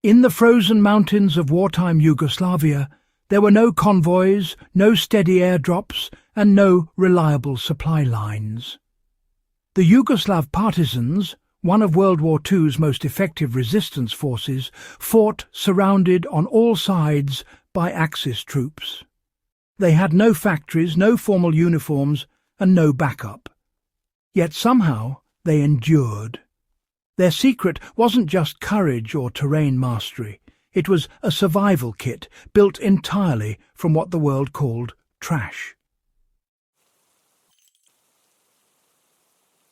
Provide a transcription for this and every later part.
In the frozen mountains of wartime Yugoslavia, there were no convoys, no steady airdrops, and no reliable supply lines. The Yugoslav Partisans, one of World War II's most effective resistance forces, fought surrounded on all sides by Axis troops. They had no factories, no formal uniforms, and no backup. Yet somehow they endured. Their secret wasn't just courage or terrain mastery. It was a survival kit built entirely from what the world called trash.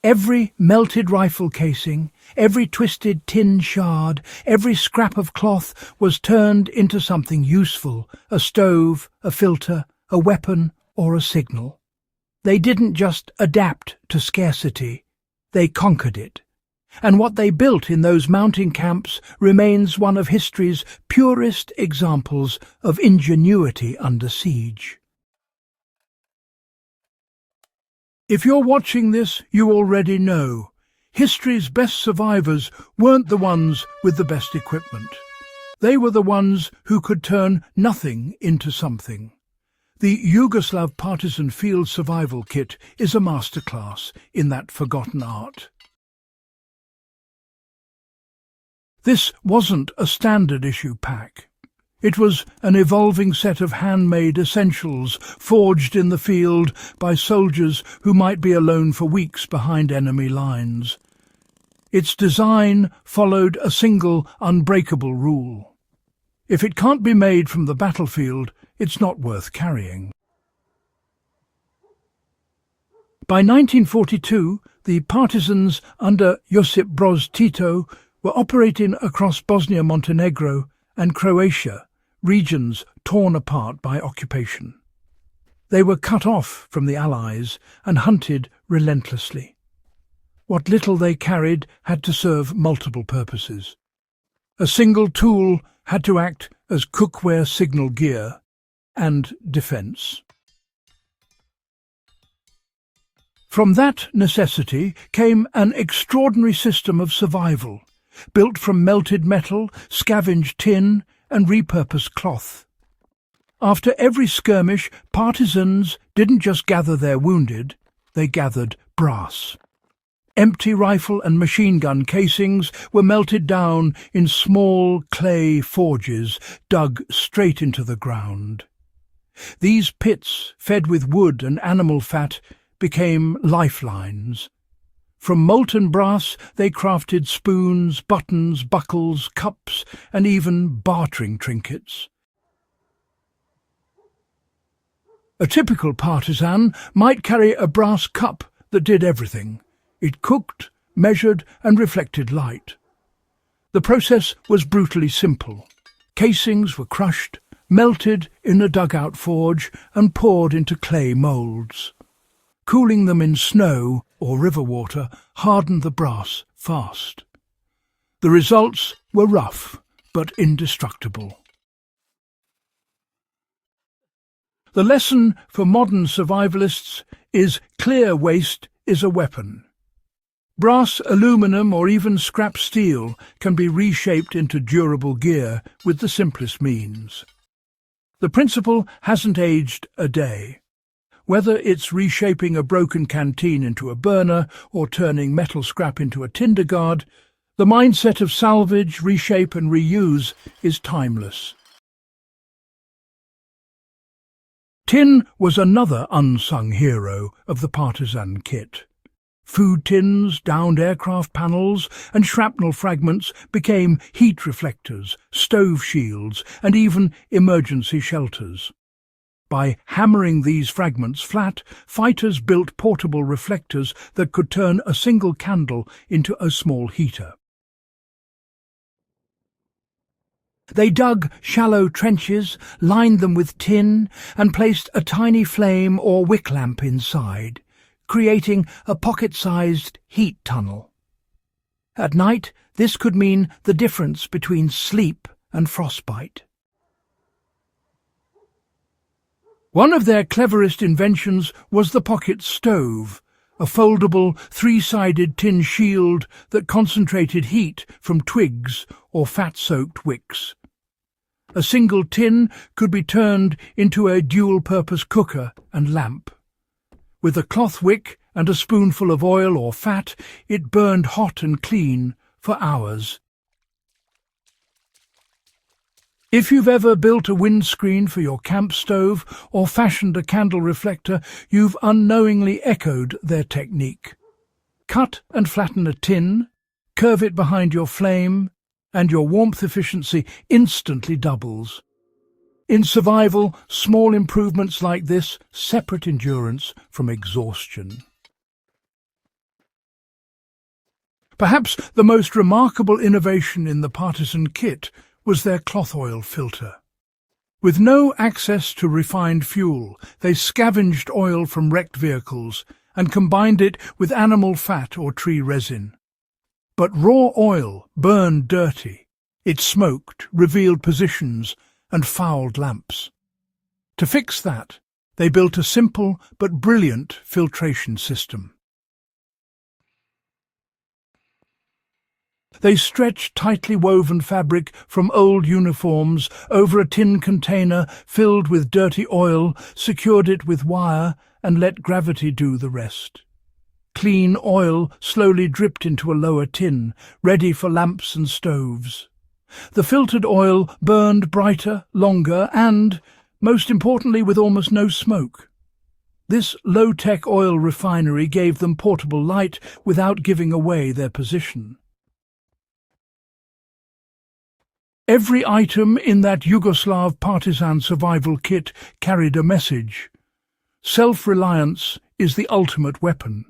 Every melted rifle casing, every twisted tin shard, every scrap of cloth was turned into something useful, a stove, a filter, a weapon, or a signal. They didn't just adapt to scarcity, they conquered it. And what they built in those mountain camps remains one of history's purest examples of ingenuity under siege. If you're watching this, you already know. History's best survivors weren't the ones with the best equipment. They were the ones who could turn nothing into something. The Yugoslav Partisan Field Survival Kit is a masterclass in that forgotten art. This wasn't a standard issue pack. It was an evolving set of handmade essentials forged in the field by soldiers who might be alone for weeks behind enemy lines. Its design followed a single unbreakable rule. If it can't be made from the battlefield, it's not worth carrying. By 1942, the partisans under Josip Broz Tito were operating across Bosnia-Montenegro and Croatia, regions torn apart by occupation. They were cut off from the Allies and hunted relentlessly. What little they carried had to serve multiple purposes. A single tool had to act as cookware signal gear and defence. From that necessity came an extraordinary system of survival, built from melted metal, scavenged tin, and repurposed cloth. After every skirmish, partisans didn't just gather their wounded, they gathered brass. Empty rifle and machine gun casings were melted down in small clay forges dug straight into the ground. These pits, fed with wood and animal fat, became lifelines. From molten brass they crafted spoons, buttons, buckles, cups, and even bartering trinkets. A typical partisan might carry a brass cup that did everything. It cooked, measured, and reflected light. The process was brutally simple. Casings were crushed, melted in a dugout forge, and poured into clay moulds. Cooling them in snow or river water hardened the brass fast. The results were rough but indestructible. The lesson for modern survivalists is clear waste is a weapon. Brass, aluminum, or even scrap steel can be reshaped into durable gear with the simplest means. The principle hasn't aged a day. Whether it's reshaping a broken canteen into a burner or turning metal scrap into a tinder guard, the mindset of salvage, reshape and reuse is timeless. Tin was another unsung hero of the partisan kit. Food tins, downed aircraft panels and shrapnel fragments became heat reflectors, stove shields and even emergency shelters. By hammering these fragments flat, fighters built portable reflectors that could turn a single candle into a small heater. They dug shallow trenches, lined them with tin, and placed a tiny flame or wick lamp inside, creating a pocket-sized heat tunnel. At night, this could mean the difference between sleep and frostbite. One of their cleverest inventions was the pocket stove, a foldable, three-sided tin shield that concentrated heat from twigs or fat-soaked wicks. A single tin could be turned into a dual-purpose cooker and lamp. With a cloth wick and a spoonful of oil or fat, it burned hot and clean for hours. If you've ever built a windscreen for your camp stove or fashioned a candle reflector, you've unknowingly echoed their technique. Cut and flatten a tin, curve it behind your flame, and your warmth efficiency instantly doubles. In survival, small improvements like this separate endurance from exhaustion. Perhaps the most remarkable innovation in the partisan kit was their cloth oil filter. With no access to refined fuel, they scavenged oil from wrecked vehicles and combined it with animal fat or tree resin. But raw oil burned dirty. It smoked, revealed positions, and fouled lamps. To fix that, they built a simple but brilliant filtration system. They stretched tightly woven fabric from old uniforms over a tin container filled with dirty oil, secured it with wire, and let gravity do the rest. Clean oil slowly dripped into a lower tin, ready for lamps and stoves. The filtered oil burned brighter, longer, and, most importantly, with almost no smoke. This low-tech oil refinery gave them portable light without giving away their position. Every item in that Yugoslav Partisan survival kit carried a message. Self-reliance is the ultimate weapon.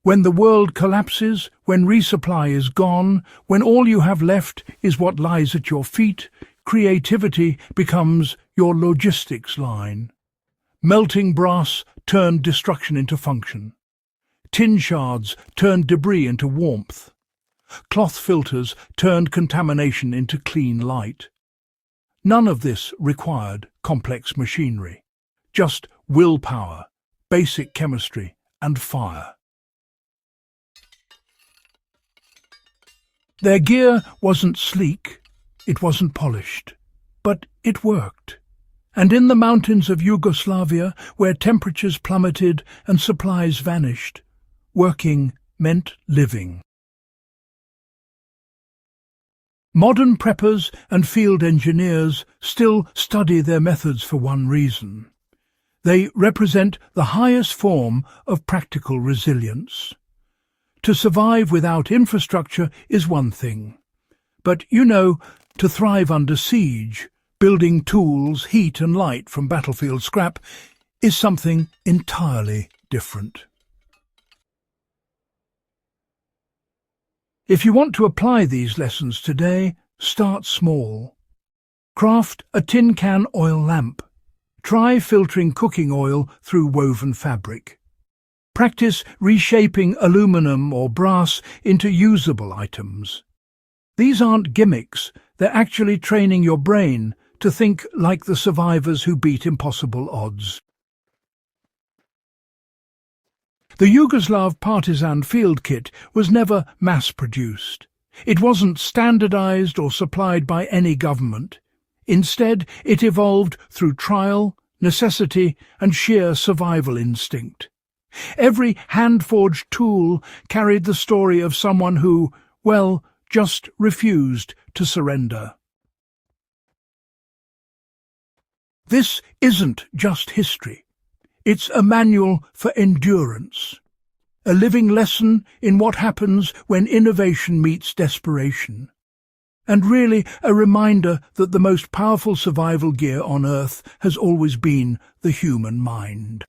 When the world collapses, when resupply is gone, when all you have left is what lies at your feet, creativity becomes your logistics line. Melting brass turned destruction into function. Tin shards turned debris into warmth. Cloth filters turned contamination into clean light. None of this required complex machinery, just willpower, basic chemistry, and fire. Their gear wasn't sleek, it wasn't polished, but it worked. And in the mountains of Yugoslavia, where temperatures plummeted and supplies vanished, working meant living. Modern preppers and field engineers still study their methods for one reason. They represent the highest form of practical resilience. To survive without infrastructure is one thing, but to thrive under siege, building tools, heat and light from battlefield scrap, is something entirely different. If you want to apply these lessons today, start small. Craft a tin can oil lamp. Try filtering cooking oil through woven fabric. Practice reshaping aluminum or brass into usable items. These aren't gimmicks, they're actually training your brain to think like the survivors who beat impossible odds. The Yugoslav Partisan field kit was never mass-produced. It wasn't standardized or supplied by any government. Instead, it evolved through trial, necessity, and sheer survival instinct. Every hand-forged tool carried the story of someone who, just refused to surrender. This isn't just history. It's a manual for endurance, a living lesson in what happens when innovation meets desperation, and really a reminder that the most powerful survival gear on Earth has always been the human mind.